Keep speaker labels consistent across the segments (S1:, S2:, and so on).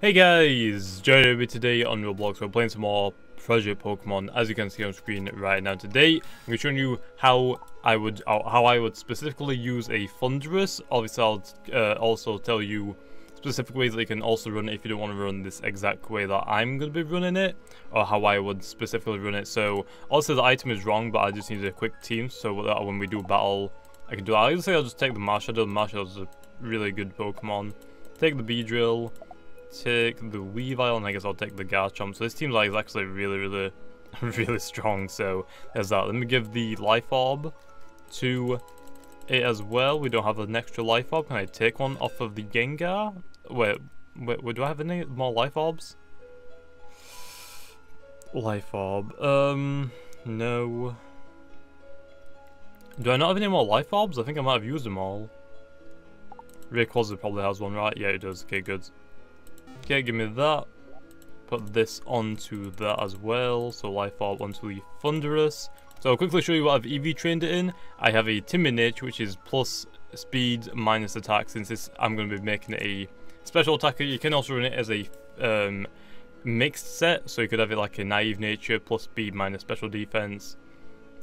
S1: Hey guys, joining me today on Roblox. We're playing some more Project Pokemon, as you can see on screen right now. Today, I'm going to show you how I would specifically use a Thundurus. Obviously, I'll also tell you specific ways that you can also run it if you don't want to run this exact way that I'm going to be running it, or how I would specifically run it. So, also the item is wrong, but I just need a quick team, so that when we do battle, I can do it. I'll just take the Marshadow. The Marshadow is a really good Pokemon. Take the Beedrill. Take the Weavile, and I guess I'll take the Garchomp. So this team is actually really strong, so there's that. Let me give the Life Orb to it as well. We don't have an extra Life Orb. Can I take one off of the Gengar? Wait, do I have any more Life Orbs? Life Orb, no. Do I not have any more Life Orbs? I think I might have used them all. Rayquaza probably has one, right? Yeah, it does. Okay, good. Okay, give me that. Put this onto that as well. So Life Orb onto the Thundurus. So I'll quickly show you what I've Eevee trained it in. I have a Timid Nature, which is plus speed minus attack. Since I'm going to be making it a special attacker, you can also run it as a mixed set. So you could have it like a Naive Nature plus speed minus special defense,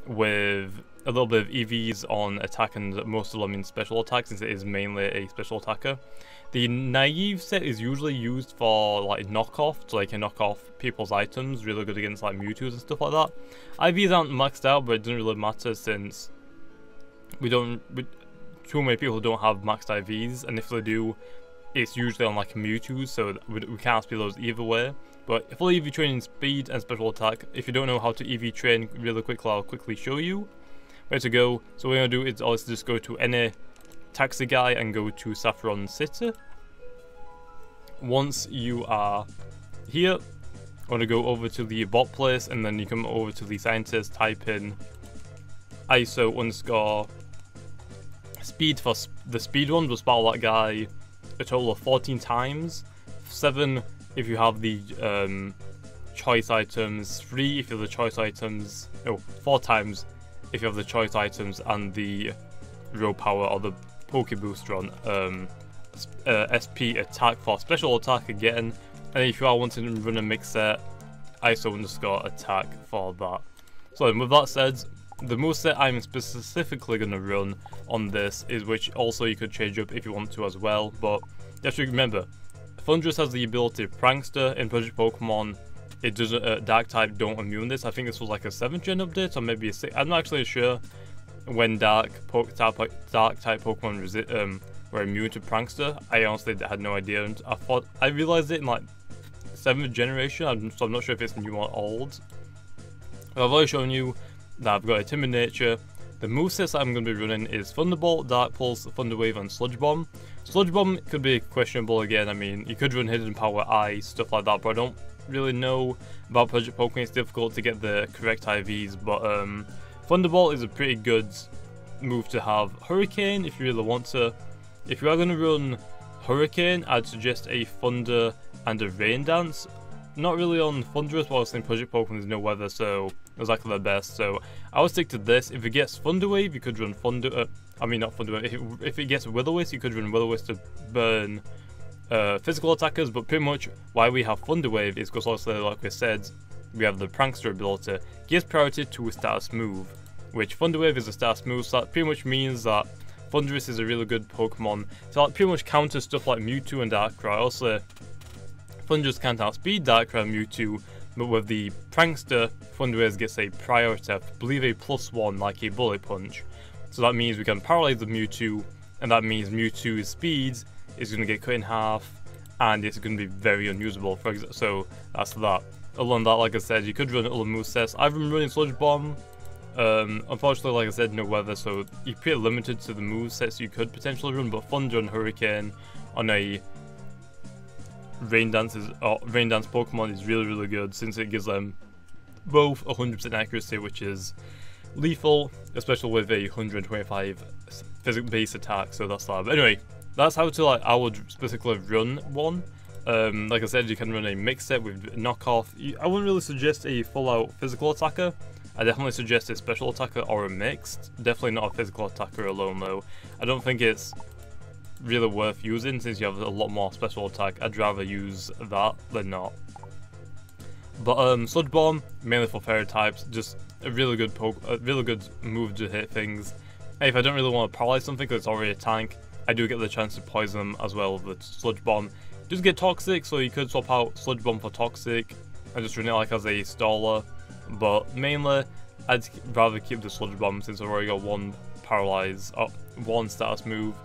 S1: with a little bit of EVs on attack and most of them in special attack, since it is mainly a special attacker. The naive set is usually used for like knockoff, so they can knock off people's items, really good against like Mewtwo's and stuff like that. IVs aren't maxed out, but it doesn't really matter since too many people don't have maxed IVs, and if they do, it's usually on like Mewtwo, so we can't speed those either way. But full EV training speed and special attack. If you don't know how to EV train really quickly, I'll quickly show you where to go. So what we're going to do is always just go to any taxi guy and go to Saffron City. Once you are here, I want to go over to the bot place, and then you come over to the scientist, type in ISO_ speed for the speed one. Just battle that guy a total of 14 times. 7 if you have the choice items, 3 if you have the choice items, no, 4 times if you have the choice items and the raw power or the Poke Booster on SP attack for special attack again. And if you are wanting to run a mix set, ISO_ attack for that. So with that said, the moveset I'm specifically going to run on this is, which also you could change up if you want to as well, but you have to remember, Thundurus has the ability of Prankster. In Project Pokemon, it doesn't, Dark type don't immune this. I think this was like a 7th gen update, or maybe a 6th, I'm not actually sure when Dark type Pokemon were immune to Prankster. I honestly had no idea, and I realized it in like 7th generation, so I'm not sure if it's new or old. But I've already shown you that I've got a Timid Nature. The movesets that I'm going to be running is Thunderbolt, Dark Pulse, Thunder Wave, and Sludge Bomb. Sludge Bomb could be questionable again. I mean, you could run Hidden Power, Ice, stuff like that, but I don't really know about Project Pokemon. It's difficult to get the correct IVs, but Thunderbolt is a pretty good move to have. Hurricane, if you really want to. If you are going to run Hurricane, I'd suggest a Thunder and a Rain Dance. Not really on Thundurus, but obviously in Project Pokemon there's no weather, so exactly the best. So I would stick to this. If it gets Thunder Wave, you could run not Thunder Wave. If it gets Will-O-Wisp, you could run Will-O-Wisp to burn physical attackers. But pretty much why we have Thunder Wave is because obviously, like we said, we have the Prankster ability. Gives priority to a status move, which Thunder Wave is a status move, so that pretty much means that Thundurus is a really good Pokemon. So that pretty much counters stuff like Mewtwo and Darkrai. Also, Thundurus can't outspeed Darkrai and Mewtwo, but with the Prankster, Thundurus gets a priority, I believe a +1, like a Bullet Punch. So that means we can paralyze the Mewtwo, and that means Mewtwo's speed is going to get cut in half, and it's going to be very unusable. So that's that. Other than that, like I said, you could run other movesets. I've been running Sludge Bomb. Unfortunately, like I said, no weather, so you're pretty limited to the movesets you could potentially run, but Thunder and Hurricane on a Rain Dance Pokemon is really good, since it gives them both 100% accuracy, which is lethal, especially with a 125 physical base attack. So that's that. But anyway, that's how I would specifically run one. Like I said, you can run a mix set with knockoff. I wouldn't really suggest a full-out physical attacker. I definitely suggest a special attacker or a mixed. Definitely not a physical attacker alone though. I don't think it's really worth using since you have a lot more special attack. I'd rather use that than not. But Sludge Bomb, mainly for fairy types, just a really good move to hit things. And if I don't really want to paralyze something because it's already a tank, I do get the chance to poison them as well with Sludge Bomb. It does get Toxic, so you could swap out Sludge Bomb for Toxic and just run it like as a staller. But mainly, I'd rather keep the Sludge Bomb since I've already got one paralyze, one status move.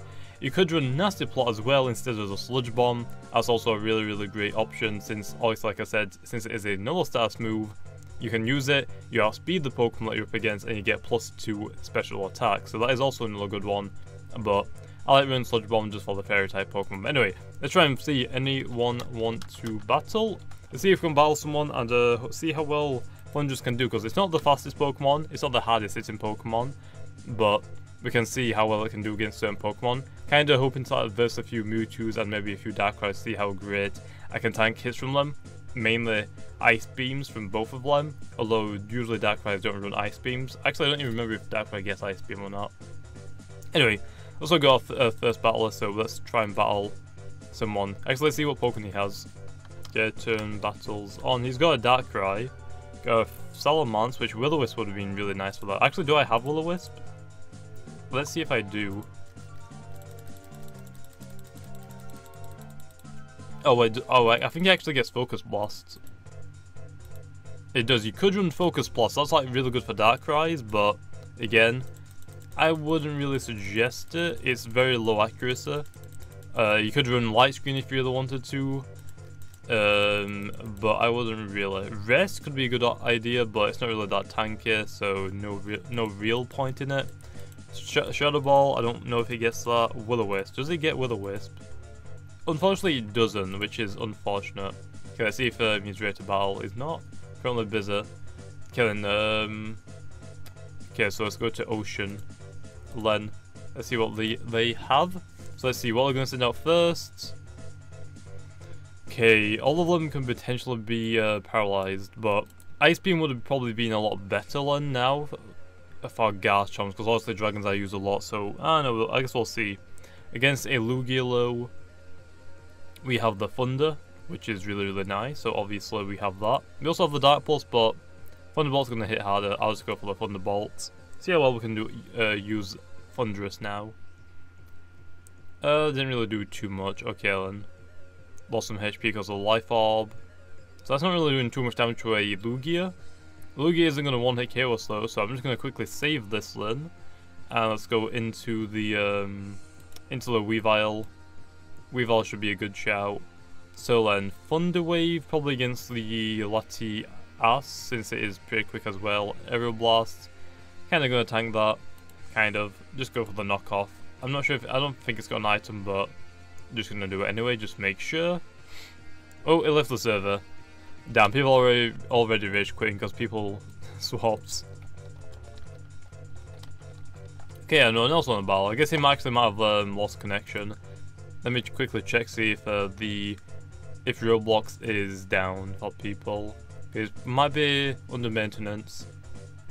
S1: You could run Nasty Plot as well instead of the Sludge Bomb. That's also a really great option since, obviously, like I said, since it is another status move, you can use it, you outspeed the Pokemon that you're up against, and you get +2 special attack. So that is also another good one. But I like running Sludge Bomb just for the fairy type Pokemon. But anyway, let's try and see anyone want to battle. Let's see if we can battle someone and see how well Thundurus can do, because it's not the fastest Pokemon, it's not the hardest hitting Pokemon, but we can see how well it can do against certain Pokemon. Kinda hoping to verse a few Mewtwo's and maybe a few Darkrai's, see how great I can tank hits from them. Mainly Ice Beams from both of them, although usually Darkrai's don't run Ice Beams. Actually, I don't even remember if Darkrai gets Ice Beam or not. Anyway, let's go off first battler, so let's try and battle someone. Actually, let's see what Pokemon he has. Okay, turn battles on. He's got a Darkrai, got a Salamence, which Will-O-Wisp would have been really nice for that. Actually, do I have Will-O-Wisp? Let's see if I do. Oh wait, I think it actually gets Focus Blast. It does. You could run Focus Blast. That's like really good for Darkrai's, but again, I wouldn't really suggest it. It's very low accuracy. You could run Light Screen if you really wanted to, but I wouldn't really. Rest could be a good idea, but it's not really that tanky, so no real point in it. Shadow Ball, I don't know if he gets that. Will-O-Wisp, does he get Will-O-Wisp? Unfortunately, he doesn't, which is unfortunate. Okay, let's see if he's ready to battle. He's not. Currently busy. Okay, then, okay, so let's go to Ocean. Len. Let's see what they have. So let's see what we're going to send out first. Okay, all of them can potentially be paralyzed, but Ice Beam would have probably been a lot better Len now for Garchomps, because obviously dragons I use a lot, so I don't know, I guess we'll see. Against a Lugia, we have the Thunder, which is really nice, so obviously we have that. We also have the Dark Pulse, but Thunderbolt's going to hit harder. I'll just go for the Thunderbolt. See how well we can do use Thundurus now. Didn't really do too much. Okay then. Lost some HP because of the Life Orb. So that's not really doing too much damage to a Lugia. Lugia isn't going to one-hit KO us though, so I'm just going to quickly save this then. And let's go into the Weavile. Weavile should be a good shout. So then, Thunder Wave probably against the Latias, since it is pretty quick as well. Aerial Blast, kind of going to tank that, kind of. Just go for the knockoff. I'm not sure if, I don't think it's got an item, but I'm just going to do it anyway, just make sure. Oh, it left the server. Damn, people already rage quitting because people swaps. Okay, no one else on the battle. I guess he might have lost connection. Let me quickly check, see if if Roblox is down for people. It might be under maintenance.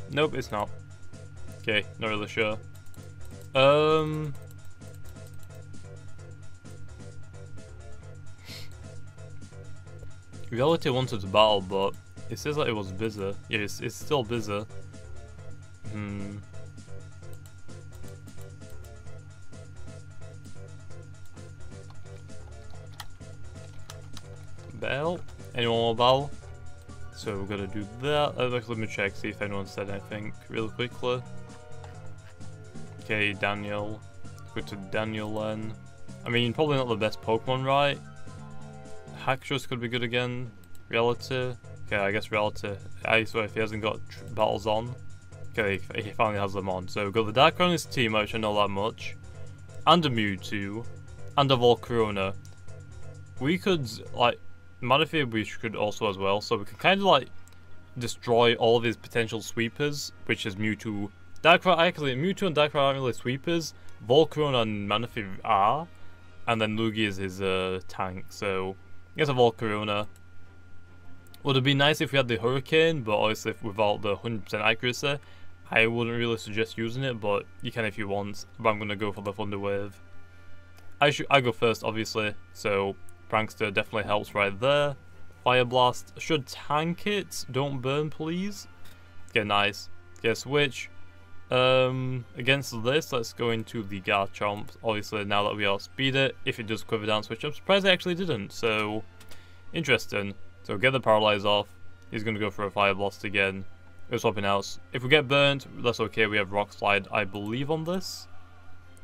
S1: Nope, it's not. Okay, not really sure. Reality wanted to battle, but it says that it was busy. Yeah, it's still busy. Battle? Anyone want to battle? So we're gonna do that. Let me check, see if anyone said anything really quickly. Okay, Daniel. Go to Daniel then. I mean, probably not the best Pokemon, right? Hacktress could be good again. Reality. Okay, I guess Reality. I swear if he hasn't got battles on. Okay, he finally has them on. So we've got the Darkrai on his team, which I know that much. And a Mewtwo. And a Volcarona. We could, like, Manaphy we could also as well. So we can kind of, like, destroy all of his potential sweepers, which is Mewtwo. Darkrai, actually, Mewtwo and Darkrai aren't really sweepers. Volcarona and Manaphy are. And then Lugia is his tank, so I guess a Volcarona. Would it be nice if we had the Hurricane, but obviously without the 100% accuracy, I wouldn't really suggest using it, but you can if you want. But I'm going to go for the Thunder Wave. I go first, obviously, so Prankster definitely helps right there. Fire Blast should tank it. Don't burn, please. Okay, nice. Okay, switch. Against this, let's go into the Garchomp. Obviously, now that we outspeed it, if it does quiver down switch, I'm surprised it actually didn't. So, interesting. So, get the Paralyze off. He's going to go for a Fire Blast again. We're swapping out. If we get burnt, that's okay. We have Rock Slide, I believe, on this.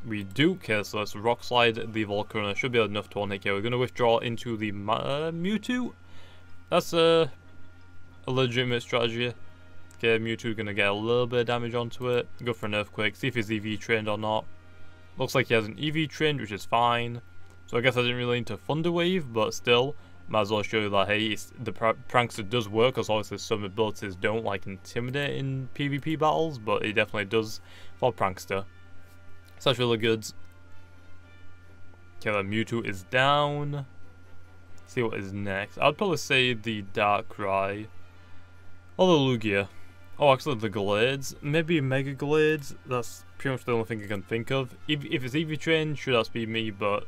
S1: We do. Okay, so let's Rock Slide the Volcarona. Should be enough to one-hit. We're going to withdraw into the Mewtwo. That's a legitimate strategy. Okay, Mewtwo going to get a little bit of damage onto it. Go for an Earthquake. See if he's EV trained or not. Looks like he has an EV trained, which is fine. So I guess I didn't really need to Thunder Wave, but still, might as well show you that, hey, the Prankster does work, because obviously some abilities don't, like, intimidate in PvP battles, but it definitely does for Prankster. So that's really good. Okay, that Mewtwo is down. Let's see what is next. I'd probably say the Darkrai. Or the Lugia. Oh, actually the Glades. Maybe Mega Glades. That's pretty much the only thing I can think of. If it's Eevee Train, should that be me, but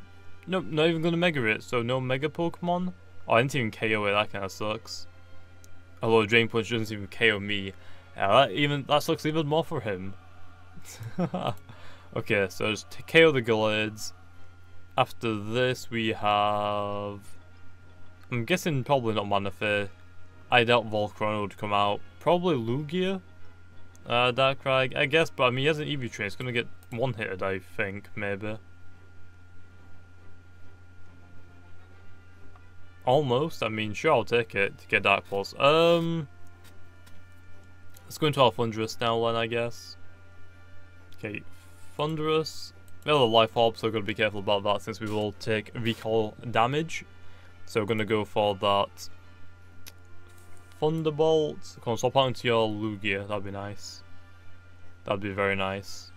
S1: nope, not even going to Mega it, so no Mega Pokemon. Oh, I didn't even KO it, that kind of sucks. Although Drain Punch doesn't even KO me. Yeah, that sucks even more for him. Okay, so just KO the Glades. After this we have... I'm guessing probably not Manaphy. I doubt Volcarona would come out. Probably Lugia? Darkrai, I guess, but I mean he has an Eevee Train, it's gonna get one-hitted, I think, maybe. Almost, I mean, sure, I'll take it to get Dark Pulse. Let's go into our Thundurus now then, I guess. Okay, Thundurus. We have a Life Orb, so we're going to be careful about that since we will take recoil damage. So we're going to go for that Thunderbolt. Come on, swap out into your Lugia, that'd be nice. That'd be very nice.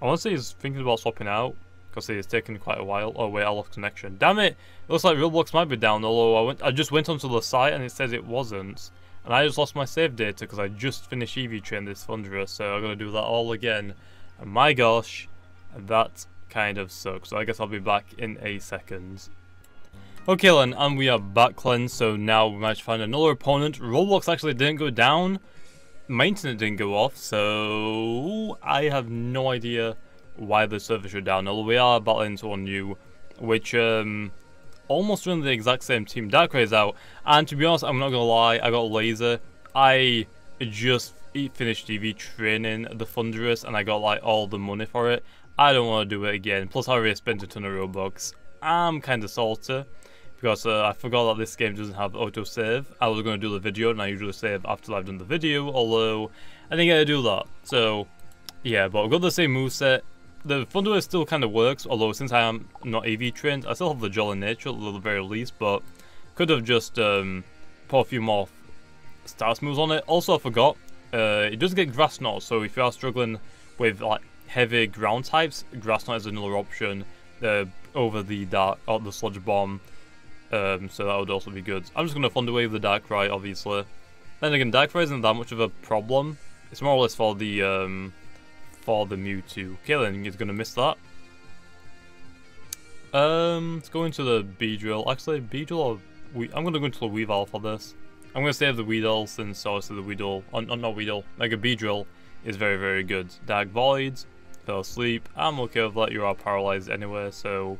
S1: I want to say he's thinking about swapping out, because it's taken quite a while. Oh wait, I lost connection. Damn it! It looks like Roblox might be down, although I just went onto the site and it says it wasn't. And I just lost my save data because I just finished Eevee Train this Thundurus, so I'm going to do that all again. And my gosh, that kind of sucks. So I guess I'll be back in a second. Okay then, and we are back, Cleanse, so now we managed to find another opponent. Roblox actually didn't go down. My internet didn't go off, so I have no idea why the server shut down. Although we are battling someone new, which almost run the exact same team. Darkrai is out, and to be honest, I'm not gonna lie, I got laser. I just finished EV training the Thundurus, and I got like all the money for it. I don't want to do it again. Plus, I already spent a ton of Robux. I'm kind of salty because I forgot that this game doesn't have autosave. I was going to do the video, and I usually save after I've done the video, although I didn't get to do that. So, yeah, but we've got the same moveset. The Thundurus still kind of works, although since I am not AV trained, I still have the Jolly Nature at the very least, but could have just put a few more stats moves on it. Also, I forgot, it does get Grass Knot, so if you are struggling with like heavy ground types, Grass Knot is another option over the the Sludge Bomb, so that would also be good. I'm just going to Thunder Wave the Darkrai, obviously. Then again, Darkrai isn't that much of a problem. It's more or less for the Mewtwo. Okay then, he's going to miss that. Let's go into the Beedrill. Actually, Beedrill or I'm going to go into the Weavile for this. I'm going to save the Weedle since obviously the Weedle, not Weedle, Mega Beedrill is very, very good. Dark Void, fell asleep. I'm okay with that, you are paralyzed anyway, so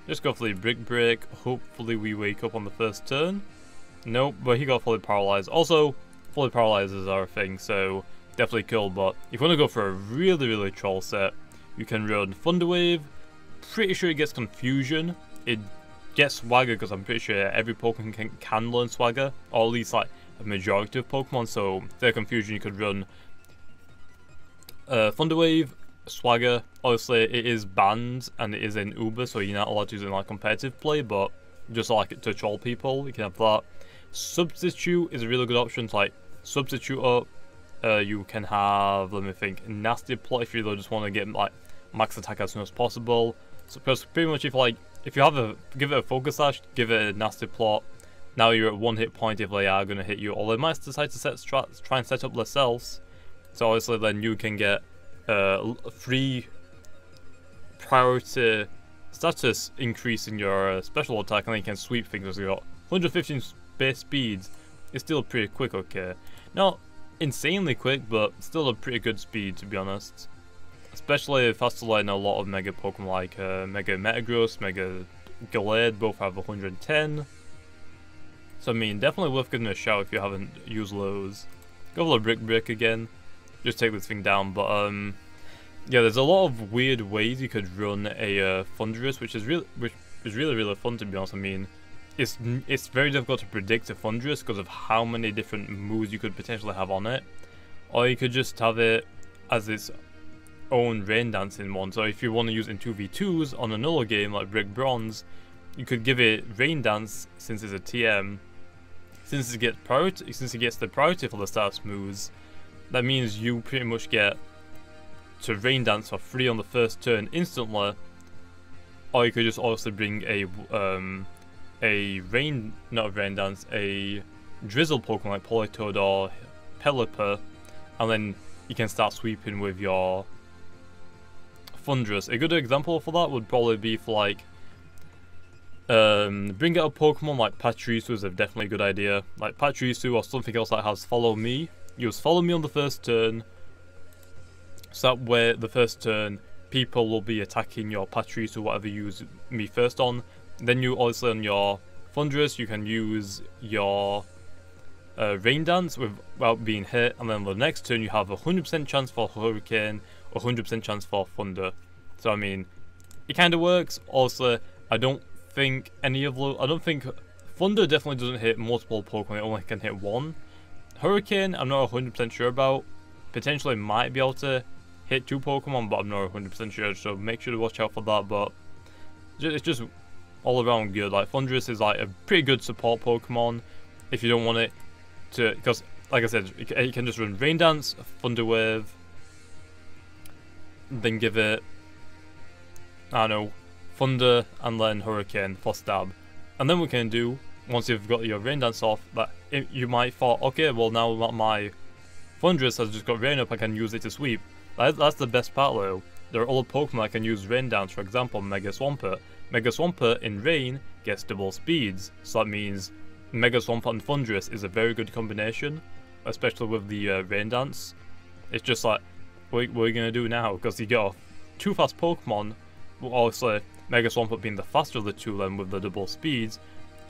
S1: just go for the Brick Break. Hopefully we wake up on the first turn. Nope, but he got fully paralyzed. Also, fully paralyzed is our thing, so definitely cool. But if you want to go for a really, really troll set, you can run Thunder Wave. Pretty sure it gets Confusion. It gets Swagger because I'm pretty sure every Pokemon can learn Swagger, or at least like a majority of Pokemon. So their Confusion, you could run Thunder Wave, Swagger. Obviously, it is banned and it is in Uber, so you're not allowed to use it in like competitive play. But just like to troll people, you can have that. Substitute is a really good option to like substitute up. You can have, let me think, Nasty Plot if you just want to get like max attack as soon as possible. So pretty much if you have give it a Focus Sash, give it a Nasty Plot. Now you're at 1 hit point if they are going to hit you, or they might decide to try and set up themselves. So obviously then you can get free priority status increase in your special attack, and then you can sweep things. As you got 115 base speeds. It's still pretty quick, okay. Not insanely quick, but still a pretty good speed, to be honest. Especially faster than a lot of Mega Pokemon like Mega Metagross, Mega Gallade, both have 110. So I mean, definitely worth giving it a shout if you haven't used those. Go for the Brick Break again, just take this thing down, but yeah, there's a lot of weird ways you could run a Thundurus, which is really fun, to be honest. I mean, it's very difficult to predict a Thundurus because of how many different moves you could potentially have on it, or you could just have it as its own Rain Dancing one. So if you want to use it in 2v2s on another game like Brick Bronze, you could give it Rain Dance since it's a TM. Since it gets the priority for the status moves, that means you pretty much get to Rain Dance for free on the first turn instantly, or you could just also bring a Drizzle Pokemon like Politoed or Pelipper, and then you can start sweeping with your Thundurus. A good example for that would probably be for like bring out a Pokemon like Pachirisu is a definitely good idea. Like Pachirisu or something else that has Follow Me. Use Follow Me on the first turn, so that way the first turn people will be attacking your Pachirisu, whatever you use me first on. Then you obviously on your Thundurus you can use your Rain Dance without being hit, and then the next turn you have a 100% chance for Hurricane, or 100% chance for Thunder. So I mean, it kind of works. Also, I don't think Thunder definitely doesn't hit multiple Pokemon, it only can hit one. Hurricane, I'm not 100% sure about. Potentially might be able to hit 2 Pokemon, but I'm not 100% sure, so make sure to watch out for that. But it's just all around good. Like Thundurus is like a pretty good support Pokemon if you don't want it to, because like I said, you can just run Rain Dance, Thunder Wave, then give it, I don't know, Thunder and then Hurricane for stab. And then we can do, once you've got your Rain Dance off, that you might thought, okay, well now my Thundurus has just got Rain up, I can use it to sweep. That's the best part though. There are other Pokemon that can use Rain Dance, for example Mega Swampert. Mega Swampert in Rain gets double speeds, so that means Mega Swampert and Thundurus is a very good combination, especially with the Rain Dance. It's just like, what are you going to do now? Because you get 2 fast Pokemon, obviously Mega Swampert being the faster of the 2 then with the double speeds,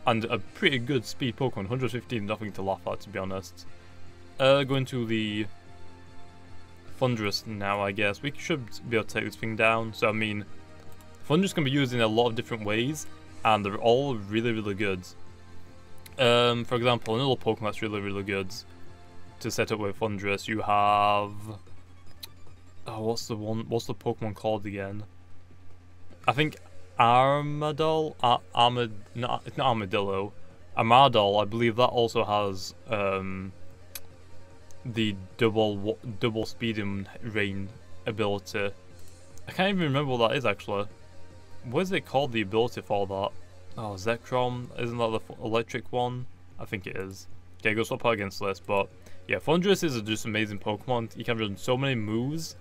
S1: and a pretty good speed Pokemon, 115, nothing to laugh at, to be honest. Going to the Thundurus now, I guess. We should be able to take this thing down. So I mean, Thundurus can be used in a lot of different ways, and they're all really good. For example, another Pokemon that's really good to set up with Thundurus, you have, what's the Pokemon called again? I think Armadillo. No, it's not Armadillo. Armadillo, I believe that also has the double speed and rain ability. I can't even remember what that is actually. What is it called, the ability for that? Oh, Zekrom, isn't that the electric one? I think it is. Okay, go swap out against this, but yeah, Thundurus is just amazing Pokemon. You can run so many moves.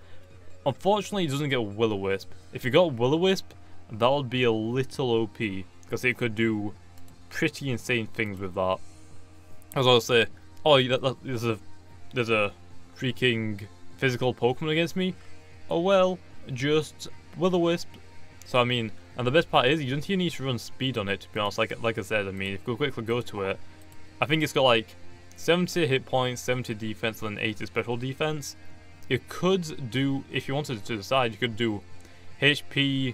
S1: Unfortunately, he doesn't get Will-O-Wisp. If you got Will-O-Wisp, that would be a little OP, because it could do pretty insane things with that. As I was say, oh, there's a freaking physical Pokemon against me. Oh well, just Will-O-Wisp. So I mean, and the best part is you don't even need to run speed on it, to be honest. Like I said, I mean, if you quickly go to it, I think it's got like 70 hit points, 70 defense, and then 80 special defense. You could do, if you wanted to decide, you could do HP,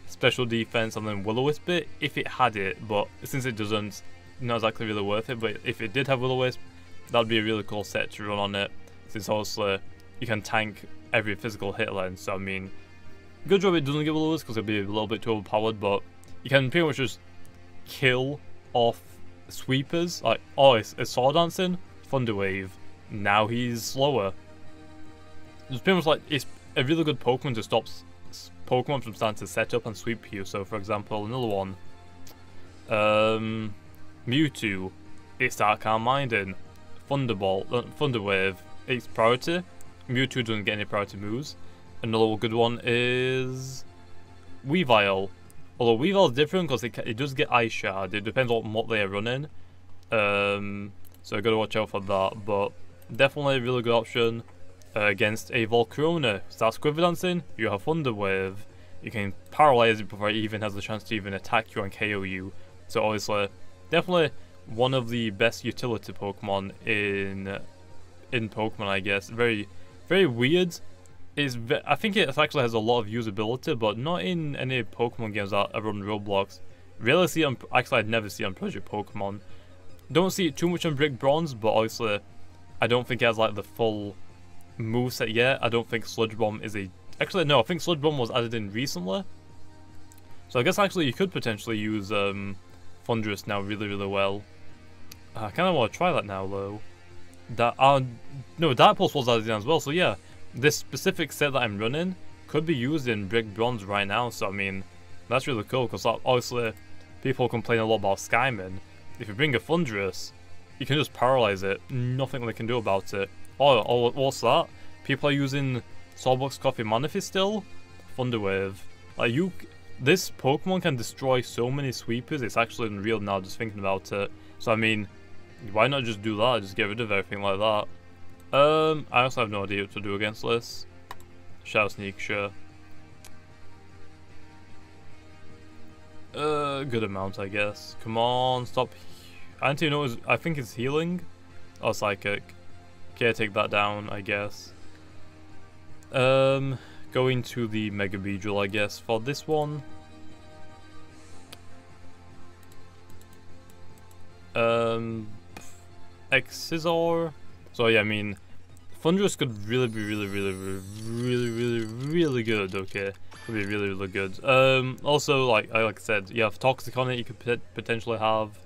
S1: special defense, and then Will-O-Wisp it if it had it. But since it doesn't, not exactly really worth it. But if it did have Will-O-Wisp, that'd be a really cool set to run on it, since also you can tank every physical hit line. So I mean, good job it doesn't get Will-O-Wisp because it'll be a little bit too overpowered, but you can pretty much just kill off sweepers. Like, oh, it's Sword Dancing, Thunder Wave, now he's slower. It's pretty much like, it's a really good Pokemon to stop Pokemon from starting to set up and sweep you. So for example, another one, Mewtwo, it's Dark Calm Minding, Thunderbolt, Thunder Wave, it's priority. Mewtwo doesn't get any priority moves. Another good one is Weavile. Although Weavile is different because it does get Ice Shard. It depends on what they are running. So I gotta watch out for that. But definitely a really good option against a Volcarona. Starts Quiver Dancing, you have Thunder Wave. You can paralyze it before it even has the chance to even attack you and KO you. So obviously, definitely one of the best utility Pokemon in Pokemon, I guess. Very, very weird. I think it actually has a lot of usability, but not in any Pokemon games that run Roblox. Rarely see it actually I'd never see it on Project Pokemon. Don't see it too much on Brick Bronze, but obviously I don't think it has like the full moveset yet. I don't think Sludge Bomb is a... Actually no, I think Sludge Bomb was added in recently. So I guess actually you could potentially use Thundurus now really, really well. I kind of want to try that now though. No, Dark Pulse was added in as well, so yeah. This specific set that I'm running could be used in Brick Bronze right now, so I mean, that's really cool, because obviously people complain a lot about Skyman. If you bring a Thundurus, you can just paralyze it, nothing they can do about it. Oh, what's that? People are using Starbucks Coffee Manaphy still? Thunder Wave. Like, this Pokemon can destroy so many sweepers, it's actually unreal now just thinking about it. So I mean, why not just do that, just get rid of everything like that? I also have no idea what to do against this. Shadow Sneak, sure. Good amount, I guess. Come on, stop. I don't even know, I think it's healing. Or Psychic. Okay, take that down, I guess. Going to the Mega Beedrill, I guess, for this one. X-Scissor. So yeah, I mean, Thundurus could really be really good, okay? Could be really, really good. Also, like I said, you have Toxic on it, you could potentially have.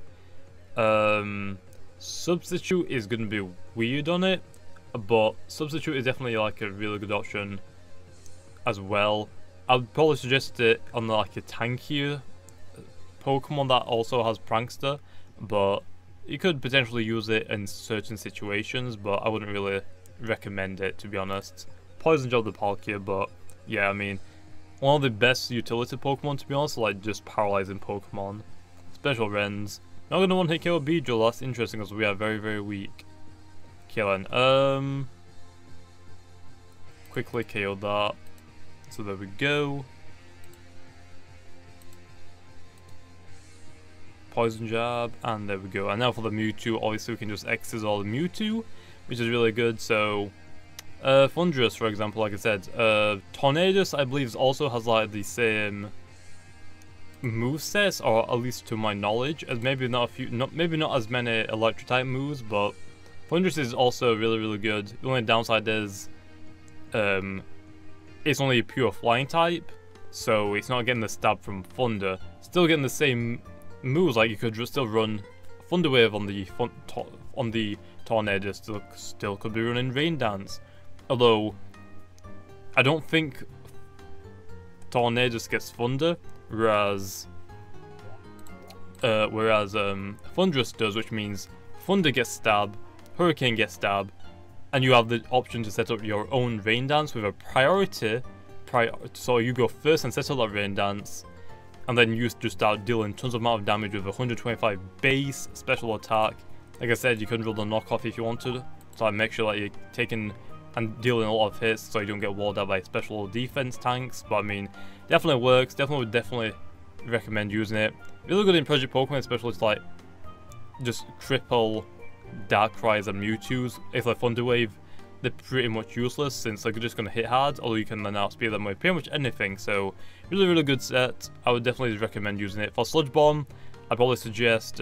S1: Substitute is going to be weird on it, but Substitute is definitely like a really good option as well. I'd probably suggest it on like a tankier Pokemon that also has Prankster, but you could potentially use it in certain situations, but I wouldn't really recommend it, to be honest. Poison Gel the Palkia, but yeah, I mean, one of the best utility Pokemon, to be honest, like just paralyzing Pokemon. Special Rens. Not gonna one hit KO Beedrill, that's interesting because we are very, very weak. Killing. Quickly KO that. So there we go. Poison Jab, and there we go. And now for the Mewtwo, obviously we can just X-Scissor the Mewtwo, which is really good. So, Thundurus, for example, like I said, Tornadus, I believe, also has like the same movesets, or at least to my knowledge, as maybe not as many Electric type moves, but Thundurus is also really, really good. The only downside is, it's only a pure flying type, so it's not getting the stab from Thunder. Still getting the same moves, like you could still run Thunder Wave on the Tornadus, still could be running Rain Dance. Although I don't think Tornadus gets Thunder, whereas Thundurus does, which means Thunder gets Stab, Hurricane gets Stab, and you have the option to set up your own Rain Dance with a priority. So you go first and set up that Rain Dance, and then you just start dealing tons of amount of damage with 125 base special attack. Like I said, you can roll the knockoff if you wanted, so I make sure that you're taking and dealing a lot of hits so you don't get walled out by special defense tanks. But I mean, definitely works. Definitely recommend using it. Really good in Project Pokemon, especially to like just cripple Darkrai's and Mewtwo's. If like Thunder Wave, they're pretty much useless since they're just going to hit hard, although you can then outspeed them with pretty much anything. So really, really good set. I would definitely recommend using it. For Sludge Bomb, I'd probably suggest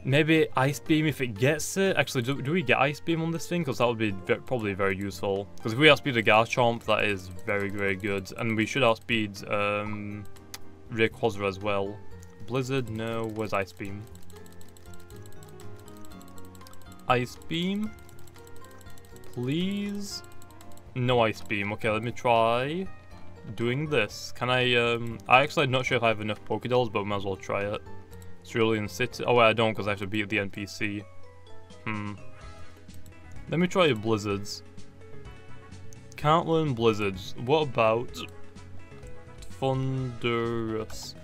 S1: maybe Ice Beam if it gets it. Actually, do we get Ice Beam on this thing? Because that would be probably very useful. Because if we outspeed a Garchomp, that is very, very good. And we should outspeed Rayquaza as well. Blizzard, no. Where's Ice Beam? Ice Beam? Please? No Ice Beam. Okay, let me try doing this. Can I'm actually not sure if I have enough Pokédolls, but we might as well try it. Cerulean City. Oh wait, I don't, because I have to beat the NPC. Let me try Blizzards. can't learn blizzards. What about Thundurus?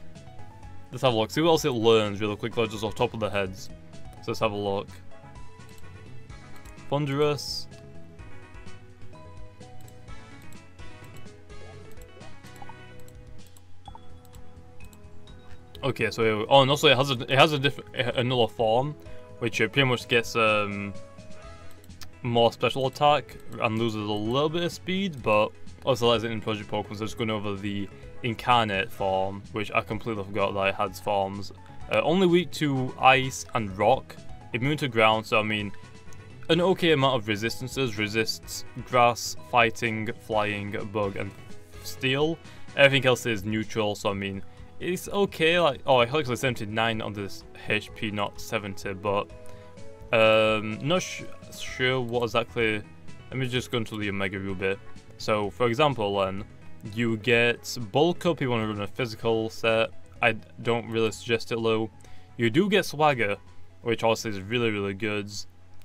S1: Let's have a look. See what else it learns really quickly, just off top of the heads. So let's have a look. Thundurus. Okay, so oh, and also it has another form, which it pretty much gets more special attack and loses a little bit of speed, but also has it in Project Pokemon. So just going over the incarnate form, which I completely forgot that it has forms. Only weak to ice and rock, immune to ground. So I mean, an okay amount of resistances. Resists grass, fighting, flying, bug, and steel. Everything else is neutral. So I mean, it's okay. Like, oh, I actually 79 on this HP, not 70, but not sure what exactly. Let me just go into the Omega Rule bit. So, for example, then you get Bulk Up if you want to run a physical set. I don't really suggest it low. You do get Swagger, which also is really good.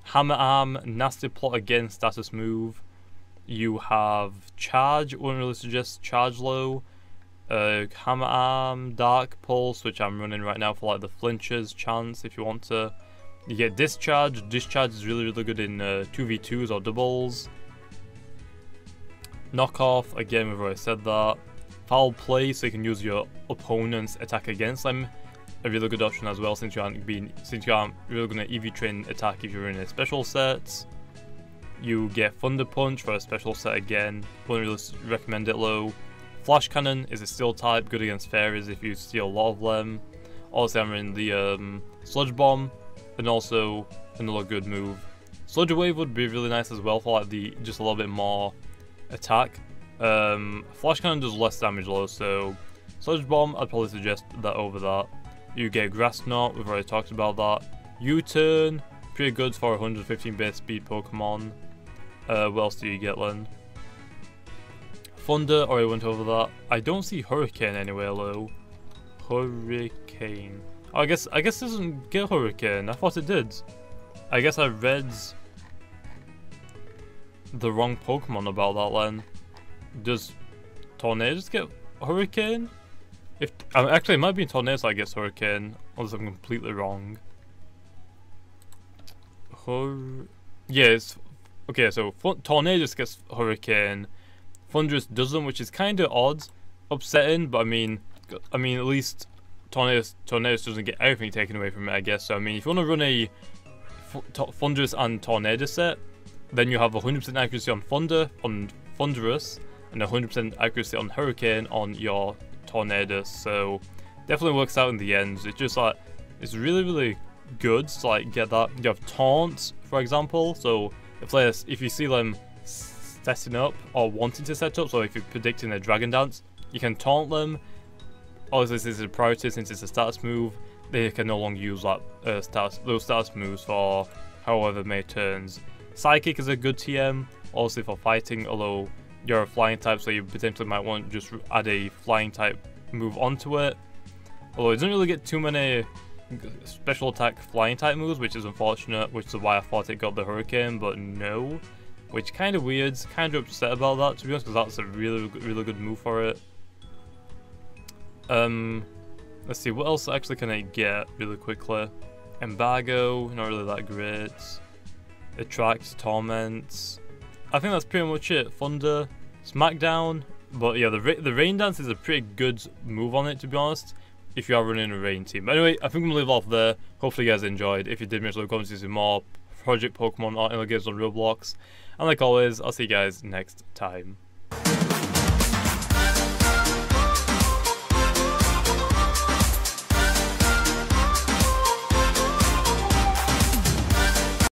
S1: Hammer Arm, Nasty Plot again, status move. You have Charge, wouldn't really suggest Charge low. Hammer Arm, Dark Pulse, which I'm running right now for like the flinches chance if you want to. You get Discharge. Discharge is really good in 2v2s or doubles. Knockoff, again we've already said that. Foul Play, so you can use your opponent's attack against them. A really good option as well, since you aren't really gonna Eevee Train attack if you're in a special set. You get Thunder Punch for a special set again. Wouldn't really recommend it low. Flash Cannon is a steel type, good against fairies if you steal a lot of them. Also, I'm in the Sludge Bomb, and also another good move. Sludge Wave would be really nice as well for like the just a little bit more attack. Flash Cannon does less damage though, so Sludge Bomb, I'd probably suggest that over that. You get Grass Knot, we've already talked about that. U-Turn, pretty good for 115 base speed Pokemon. What else do you get then? Thunder, already went over that. I don't see Hurricane anywhere low. Hurricane. Oh, I guess it doesn't get Hurricane. I thought it did. I guess I read the wrong Pokemon about that then. Does Tornadus get Hurricane? Actually, it might be Tornadus that gets Hurricane, unless I'm completely wrong. Yes. Okay, so Tornadus gets Hurricane. Thundurus doesn't, which is kind of odd, upsetting. But I mean, at least Tornadus doesn't get everything taken away from it, I guess. So I mean, if you want to run a Thundurus and Tornadus set, then you have 100% accuracy on Thundurus, and 100% accuracy on Hurricane on your Tornadus. So definitely works out in the end. It's just like it's really good to like get that. You have Taunt, for example. So if you see them setting up or wanting to set up, so if you're predicting a Dragon Dance, you can taunt them. Obviously, this is a priority since it's a status move. They can no longer use that those status moves for however many turns. Psychic is a good TM, also for fighting, although you're a flying type, so you potentially might want to just add a flying type move onto it. Although it doesn't really get too many special attack flying type moves, which is unfortunate, which is why I thought it got the Hurricane, but no. Which kind of weird, kind of upset about that, to be honest, because that's a really good move for it. Let's see, what else actually can I get really quickly? Embargo, not really that great. Attract, Torment. I think that's pretty much it. Thunder, Smackdown, but yeah, the Rain Dance is a pretty good move on it, to be honest, if you are running a Rain team. But anyway, I think I'm gonna leave off there. Hopefully you guys enjoyed. If you did, make sure to comment to see more Project Pokemon or other games on Roblox. And like always, I'll see you guys next time.